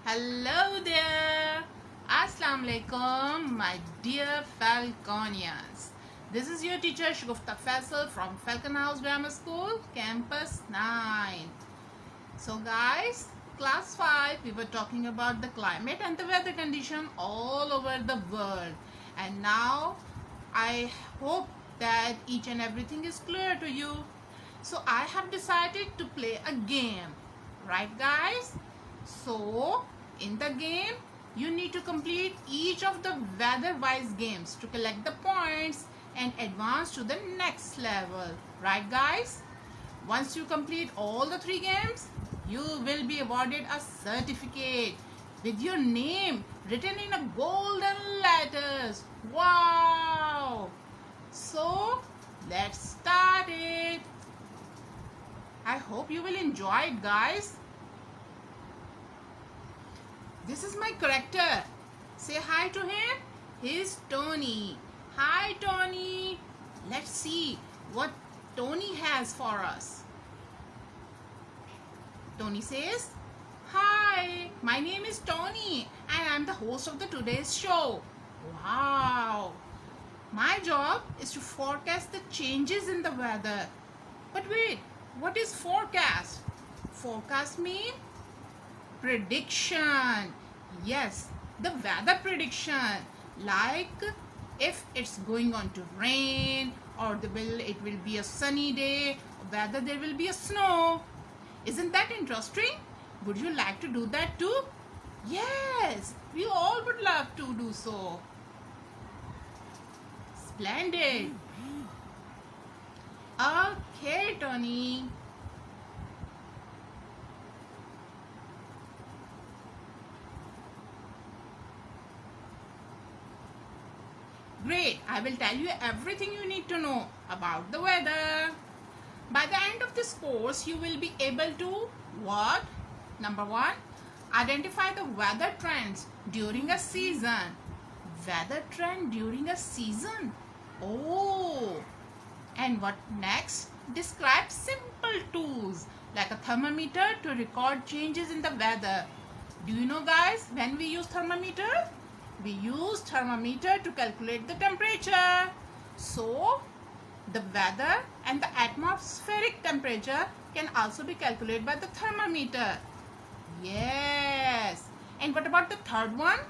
Hello there. Assalamu alaikum, my dear Falconians. This is your teacher Shugufta Faisal from Falcon House Grammar School, Campus 9. So guys, class 5, we were talking about the climate and the weather condition all over the world. And now I hope that each and everything is clear to you. So I have decided to play a game. Right guys? So in the game, you need to complete each of the weather-wise games to collect the points and advance to the next level. Right guys? Once you complete all the 3 games, you will be awarded a certificate with your name written in a golden letters. Wow! So, let's start it. I hope you will enjoy it, guys. This is my character. Say hi to him. He's Tony. Hi, Tony. Let's see what Tony has for us. Tony says, "Hi, my name is Tony and I'm the host of the today's show." Wow. My job is to forecast the changes in the weather. But wait, what is forecast? Forecast means prediction. Yes, the weather prediction, like if it's going on to rain or it will be a sunny day, whether there will be a snow. Isn't that interesting? Would you like to do that too? Yes, we all would love to do so. Splendid. Okay, Tony. Great, I will tell you everything you need to know about the weather. By the end of this course, you will be able to what? Number 1, identify the weather trends during a season. Weather trend during a season? Oh! And what next? Describe simple tools like a thermometer to record changes in the weather. Do you know guys, when we use thermometer? We use thermometer to calculate the temperature. So, the weather and the atmospheric temperature can also be calculated by the thermometer. Yes. And what about the third one?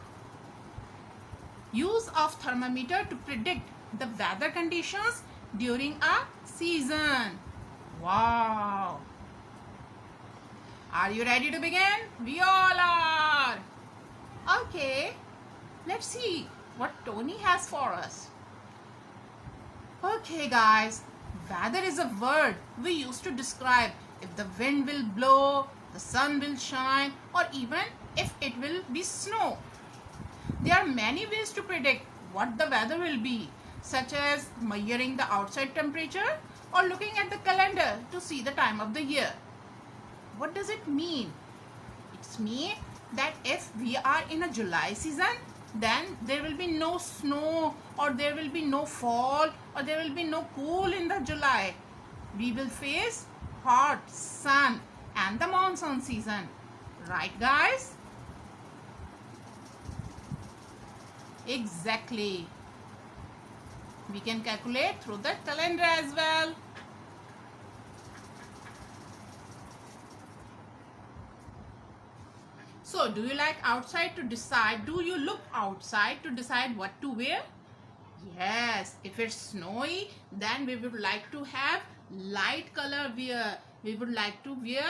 Use of thermometer to predict the weather conditions during a season. Wow. Are you ready to begin? We all are. Okay. Let's see what Tony has for us. Okay guys, weather is a word we use to describe if the wind will blow, the sun will shine, or even if it will be snow. There are many ways to predict what the weather will be, such as measuring the outside temperature or looking at the calendar to see the time of the year. What does it mean? It means that if we are in a July season, then there will be no snow or there will be no fall or there will be no cool in the July. We will face hot sun and the monsoon season. Right guys? Exactly. We can calculate through the calendar as well. So, do you like outside to decide? Do you look outside to decide what to wear? Yes, if it's snowy, then we would like to have light color wear. We would like to wear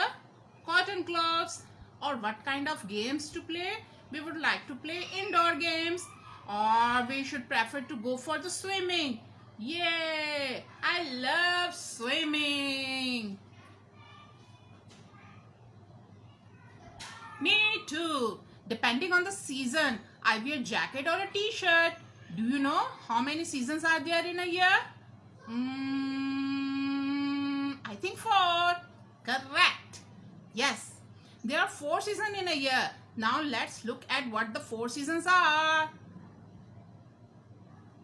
cotton clothes. Or what kind of games to play? We would like to play indoor games. Or we should prefer to go for the swimming. Yay! I love swimming. Me too. Depending on the season, I wear jacket or a t-shirt. Do you know how many seasons are there in a year? I think 4. Correct. Yes. There are 4 seasons in a year. Now let's look at what the 4 seasons are.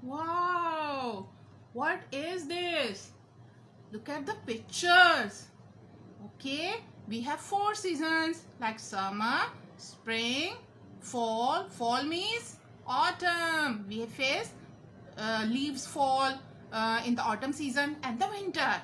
Wow. What is this? Look at the pictures. Okay. We have 4 seasons like summer, spring, fall. Fall means autumn. We face leaves fall in the autumn season, and the winter.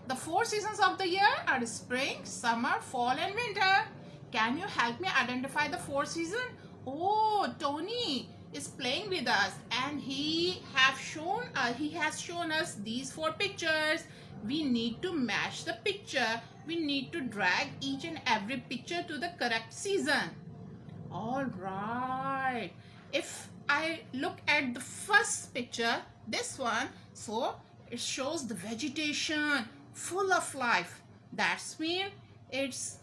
The four seasons of the year are spring, summer, fall, and winter. Can you help me identify the four seasons? Oh, Tony is playing with us, and he has shown us these four pictures. We need to match the picture. We need to drag each and every picture to the correct season. All right. If I look at the first picture, this one, so it shows the vegetation full of life. That's mean it's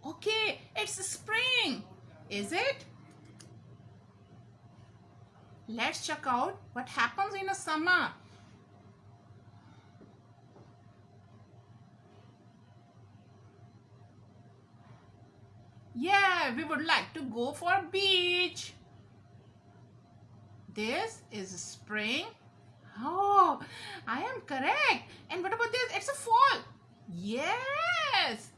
okay. It's spring, is it? Let's check out what happens in a summer. Yeah, we would like to go for a beach. This is spring. Oh, I am correct. And what about this? It's a fall. Yes.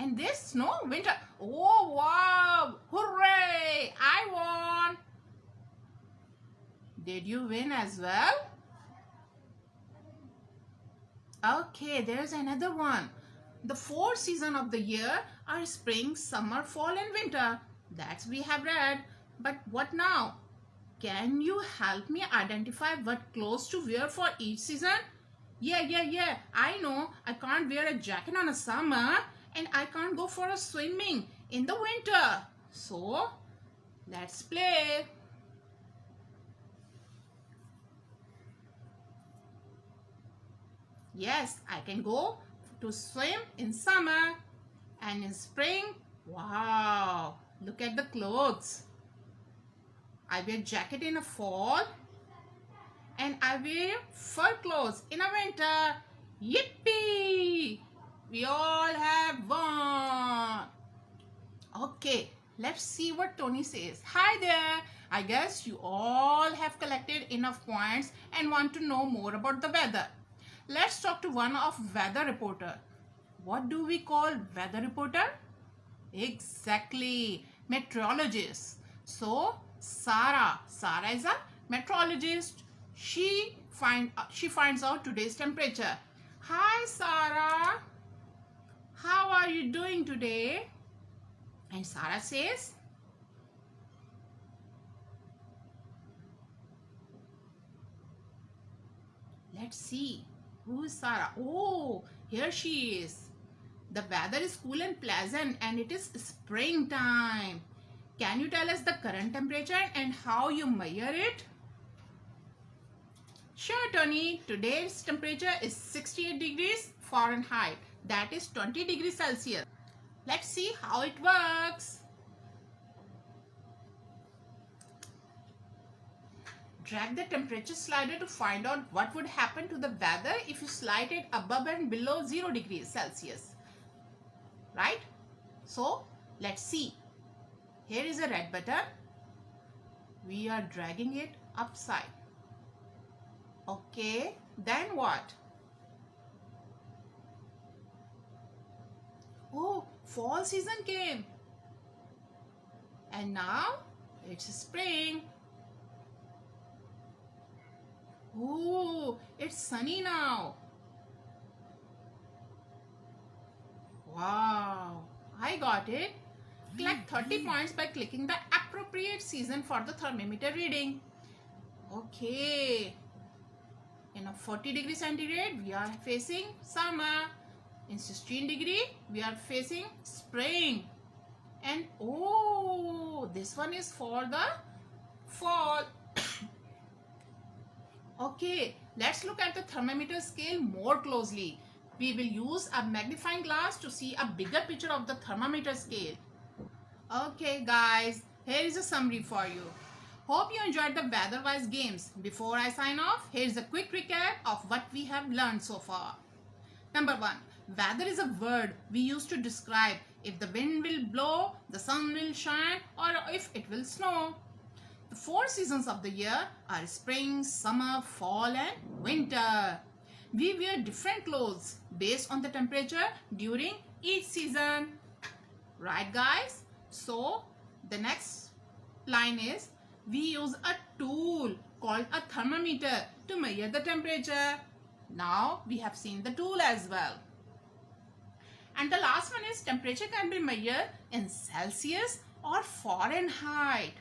And this snow, winter. Oh, wow. Hooray. I won. Did you win as well? Okay, there's another one. The four seasons of the year are spring, summer, fall, and winter. That's we have read. But what now? Can you help me identify what clothes to wear for each season? Yeah. I know I can't wear a jacket on a summer, and I can't go for a swimming in the winter. So, let's play. Yes, I can go to swim in summer, and in spring. Wow, look at the clothes. I wear jacket in a fall, and I wear fur clothes in a winter. Yippee! We all have won. Okay, let's see what Tony says. Hi there. I guess you all have collected enough points and want to know more about the weather. Let's talk to one of weather reporter. What do we call weather reporter? Exactly, meteorologist. So Sarah is a meteorologist. She finds out today's temperature. Hi Sarah, how are you doing today? And Sarah says, let's see, who is Sarah? Oh, here she is. The weather is cool and pleasant, and it is springtime. Can you tell us the current temperature and how you measure it? Sure, Tony. Today's temperature is 68 degrees Fahrenheit. That is 20 degrees Celsius. Let's see how it works. Drag the temperature slider to find out what would happen to the weather if you slide it above and below 0 degrees Celsius. Right? So, let's see. Here is a red button. We are dragging it upside. Okay, then what? Oh, fall season came. And now it's spring. Oh, it's sunny now. Wow, I got it. Collect 30 points by clicking the appropriate season for the thermometer reading. Okay. In a 40 degrees centigrade, we are facing summer. In 16 degree, we are facing spring. And oh, this one is for the fall. Okay, let's look at the thermometer scale more closely. We will use a magnifying glass to see a bigger picture of the thermometer scale. Okay guys, here is a summary for you. Hope you enjoyed the weather-wise games. Before I sign off, here is a quick recap of what we have learned so far. Number 1. Weather is a word we use to describe if the wind will blow, the sun will shine, or if it will snow. The 4 seasons of the year are spring, summer, fall, and winter. We wear different clothes based on the temperature during each season. Right, guys? So the next line is we use a tool called a thermometer to measure the temperature. Now we have seen the tool as well. And the last one is temperature can be measured in Celsius or Fahrenheit.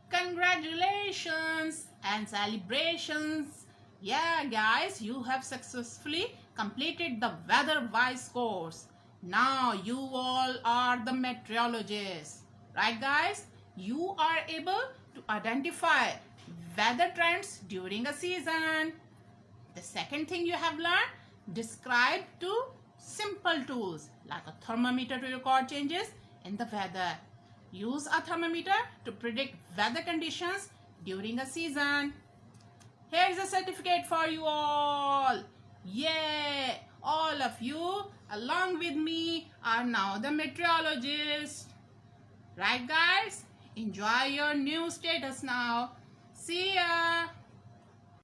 Congratulations and celebrations. Yeah, guys, you have successfully completed the weather wise course. Now you all are the meteorologists. Right, guys? You are able to identify weather trends during a season. The second thing you have learned, describe two simple tools like a thermometer to record changes in the weather. Use a thermometer to predict weather conditions during a season. Here is a certificate for you all. Yay! All of you along with me are now the meteorologists. Right, guys? Enjoy your new status now. See ya!